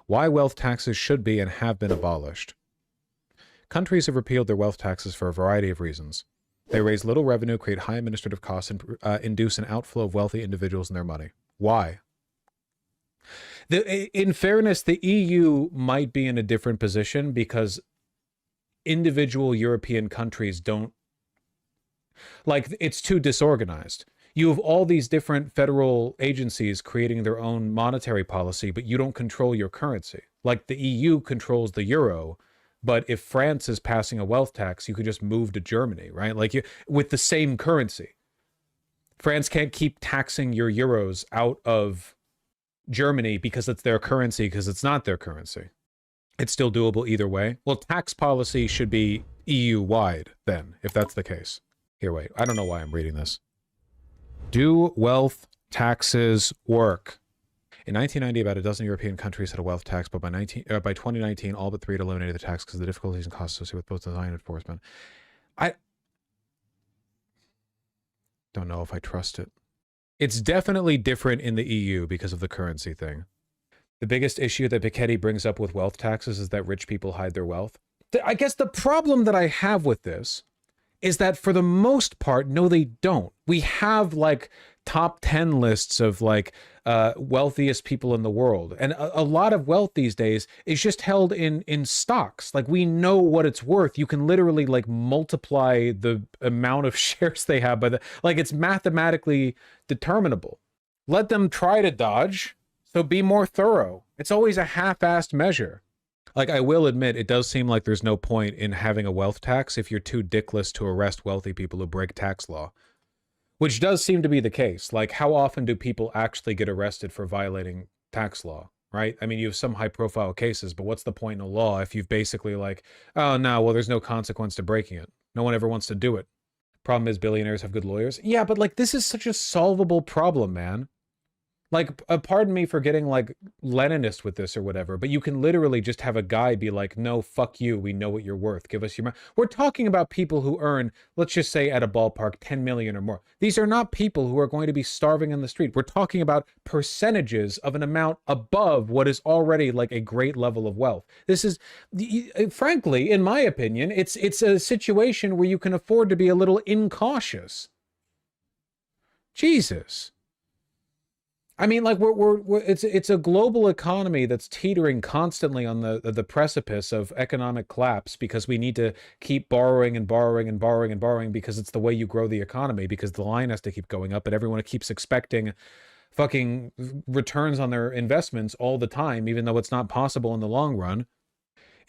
Why wealth taxes should be and have been abolished. Countries have repealed their wealth taxes for a variety of reasons. They raise little revenue, create high administrative costs, and induce an outflow of wealthy individuals and their money. Why? In fairness, the EU might be in a different position because individual European countries don't, like, it's too disorganized. You have all these different federal agencies creating their own monetary policy, but you don't control your currency. Like, the EU controls the euro, but if France is passing a wealth tax, you could just move to Germany, right? Like, with the same currency. France can't keep taxing your euros out of Germany because it's their currency, because it's not their currency. It's still doable either way. Well, tax policy should be EU-wide then, if that's the case. Here, wait. I don't know why I'm reading this. Do wealth taxes work? In 1990, about a dozen European countries had a wealth tax, but by 2019, all but 3 had eliminated the tax because of the difficulties and costs associated with both design and enforcement. I don't know if I trust it. It's definitely different in the EU because of the currency thing. The biggest issue that Piketty brings up with wealth taxes is that rich people hide their wealth. I guess the problem that I have with this is that for the most part, no, they don't. We have like top 10 lists of like wealthiest people in the world. And a lot of wealth these days is just held in stocks. Like, we know what it's worth. You can literally like multiply the amount of shares they have by like, it's mathematically determinable. Let them try to dodge. So be more thorough. It's always a half-assed measure. Like, I will admit, it does seem like there's no point in having a wealth tax if you're too dickless to arrest wealthy people who break tax law. Which does seem to be the case. Like, how often do people actually get arrested for violating tax law, right? I mean, you have some high-profile cases, but what's the point in a law if you've basically like, oh, no, well, there's no consequence to breaking it. No one ever wants to do it. Problem is, billionaires have good lawyers. Yeah, but like, this is such a solvable problem, man. Like, pardon me for getting like Leninist with this or whatever, but you can literally just have a guy be like, no, fuck you. We know what you're worth. Give us your money. We're talking about people who earn, let's just say at a ballpark, 10 million or more. These are not people who are going to be starving in the street. We're talking about percentages of an amount above what is already like a great level of wealth. This is, frankly, in my opinion, it's a situation where you can afford to be a little incautious. Jesus. I mean, like, it's a global economy that's teetering constantly on the precipice of economic collapse because we need to keep borrowing and borrowing and borrowing and borrowing because it's the way you grow the economy, because the line has to keep going up and everyone keeps expecting fucking returns on their investments all the time, even though it's not possible in the long run.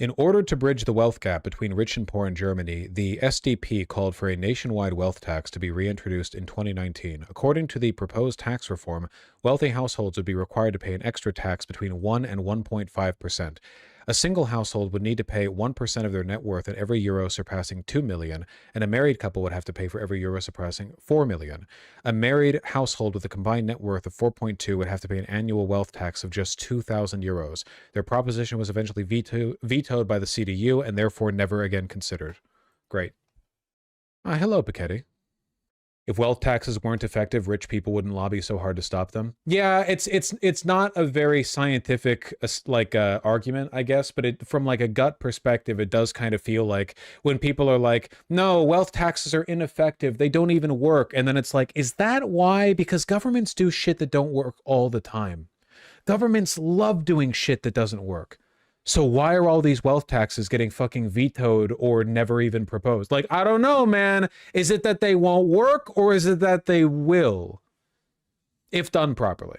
In order to bridge the wealth gap between rich and poor in Germany, the SDP called for a nationwide wealth tax to be reintroduced in 2019. According to the proposed tax reform, wealthy households would be required to pay an extra tax between 1 and 1.5%. A single household would need to pay 1% of their net worth at every euro surpassing 2 million, and a married couple would have to pay for every euro surpassing 4 million. A married household with a combined net worth of 4.2 would have to pay an annual wealth tax of just 2,000 euros. Their proposition was eventually vetoed by the CDU and therefore never again considered. Great. Hello, Piketty. If wealth taxes weren't effective, rich people wouldn't lobby so hard to stop them. Yeah, it's not a very scientific argument, I guess, but from like a gut perspective, it does kind of feel like when people are like, no, wealth taxes are ineffective, they don't even work, and then it's like, is that why? Because governments do shit that don't work all the time. Governments love doing shit that doesn't work. So why are all these wealth taxes getting fucking vetoed or never even proposed? Like, I don't know, man. Is it that they won't work or is it that they will? If done properly.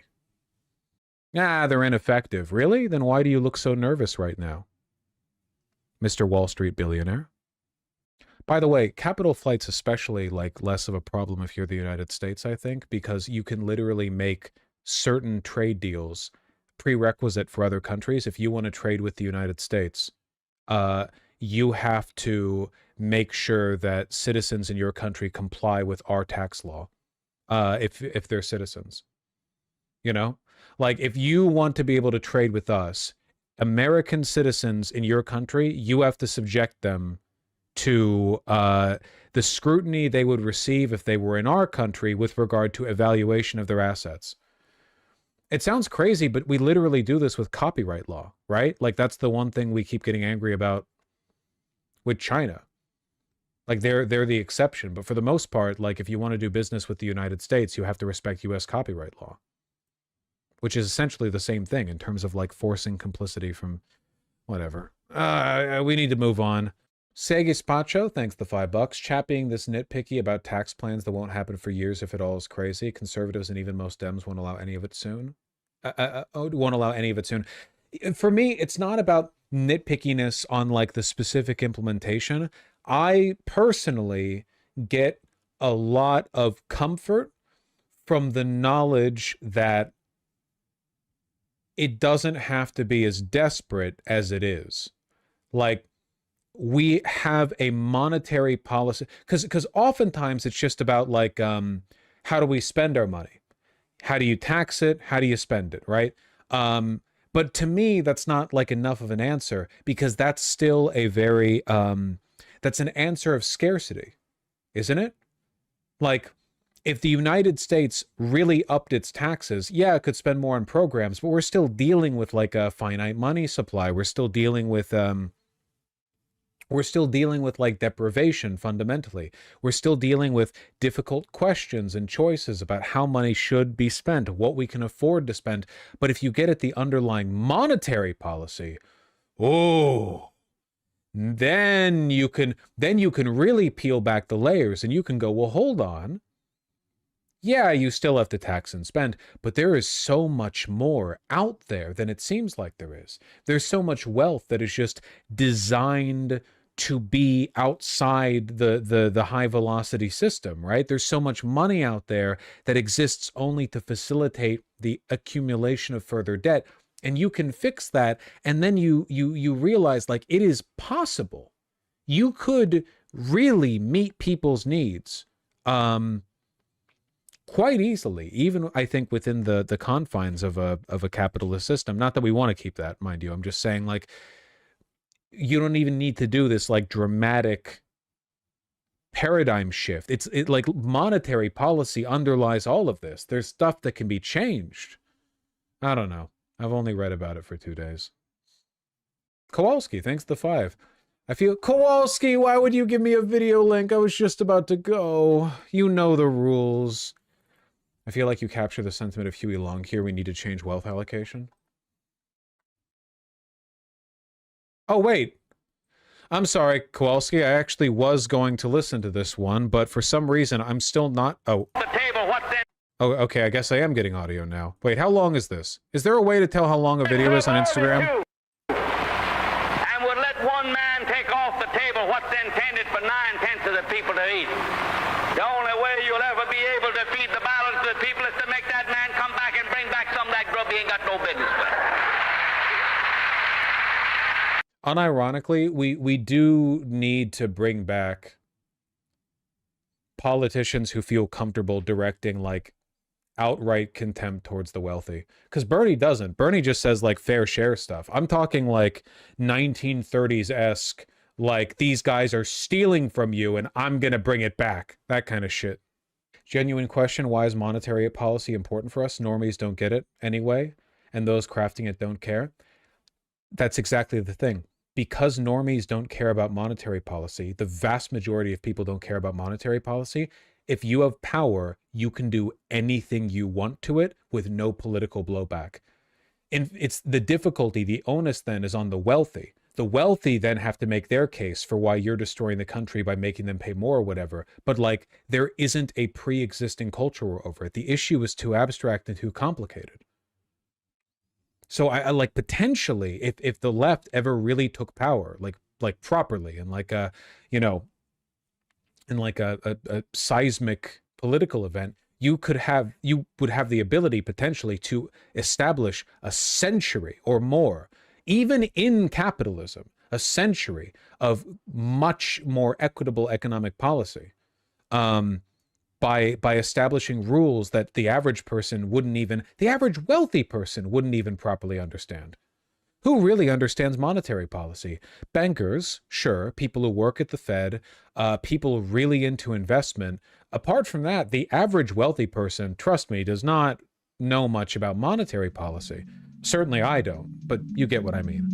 They're ineffective. Really? Then why do you look so nervous right now, Mr. Wall Street billionaire? By the way, capital flight's especially like less of a problem if you're the United States, I think, because you can literally make certain trade deals prerequisite for other countries. If you want to trade with the United States, you have to make sure that citizens in your country comply with our tax law, if they're citizens. You know, like, if you want to be able to trade with us, American citizens in your country, you have to subject them to the scrutiny they would receive if they were in our country with regard to evaluation of their assets. It sounds crazy, but we literally do this with copyright law, right? Like that's the one thing we keep getting angry about with China. Like they're the exception, but for the most part, like if you want to do business with the United States, you have to respect US copyright law, which is essentially the same thing in terms of like forcing complicity from whatever. We need to move on. Segis Pacho, thanks the $5. Chat being this nitpicky about tax plans that won't happen for years if it all is crazy. Conservatives and even most Dems won't allow any of it soon. Won't allow any of it soon. For me, it's not about nitpickiness on like the specific implementation. I personally get a lot of comfort from the knowledge that it doesn't have to be as desperate as it is. Like, we have a monetary policy, because oftentimes it's just about like, how do we spend our money? How do you tax it? How do you spend it, right? But to me, that's not like enough of an answer, because that's still a very, that's an answer of scarcity, isn't it? Like, if the United States really upped its taxes, yeah, it could spend more on programs, but we're still dealing with like a finite money supply. We're still dealing with like deprivation fundamentally. We're still dealing with difficult questions and choices about how money should be spent, what we can afford to spend. But if you get at the underlying monetary policy, oh, then you can really peel back the layers and you can go, well, hold on. Yeah, you still have to tax and spend, but there is so much more out there than it seems like there is. There's so much wealth that is just designed to be outside the high velocity system, right? There's so much money out there that exists only to facilitate the accumulation of further debt. And you can fix that, and then you realize like it is possible. You could really meet people's needs quite easily, even I think within the confines of a capitalist system. Not that we want to keep that, mind you. I'm just saying, like, you don't even need to do this like dramatic paradigm shift. It's like monetary policy underlies all of this. There's stuff that can be changed. I don't know. I've only read about it for 2 days. Kowalski, thanks the 5. I feel, Kowalski, why would you give me a video link? I was just about to go. You know the rules. I feel like you capture the sentiment of Huey Long here. We need to change wealth allocation. Oh, wait. I'm sorry, Kowalski. I actually was going to listen to this one, but for some reason, I'm still not... Oh. The table, what then? Oh, okay. I guess I am getting audio now. Wait, how long is this? Is there a way to tell how long a video is on Instagram? And would let one man take off the table what's intended for 9/10 of the people to eat. The only way you'll ever be able to feed the balance of the people is to make that man come back and bring back some of that grub he ain't got no business with. Unironically, we do need to bring back politicians who feel comfortable directing like outright contempt towards the wealthy. Because Bernie doesn't. Bernie just says like fair share stuff. I'm talking like 1930s-esque, like these guys are stealing from you and I'm gonna bring it back. That kind of shit. Genuine question, why is monetary policy important for us? Normies don't get it anyway, and those crafting it don't care. That's exactly the thing. Because normies don't care about monetary policy, the vast majority of people don't care about monetary policy. If you have power, you can do anything you want to it with no political blowback. And it's the difficulty, the onus then is on the wealthy. The wealthy then have to make their case for why you're destroying the country by making them pay more or whatever. But like, there isn't a pre-existing culture over it. The issue is too abstract and too complicated. So I like potentially, if the left ever really took power, like properly, and like a, you know, in like a seismic political event, you would have the ability potentially to establish a century or more, even in capitalism, a century of much more equitable economic policy. By establishing rules that the average person wouldn't even, the average wealthy person wouldn't even properly understand. Who really understands monetary policy? Bankers, sure, people who work at the Fed, people really into investment. Apart from that, the average wealthy person, trust me, does not know much about monetary policy. Certainly I don't, but you get what I mean.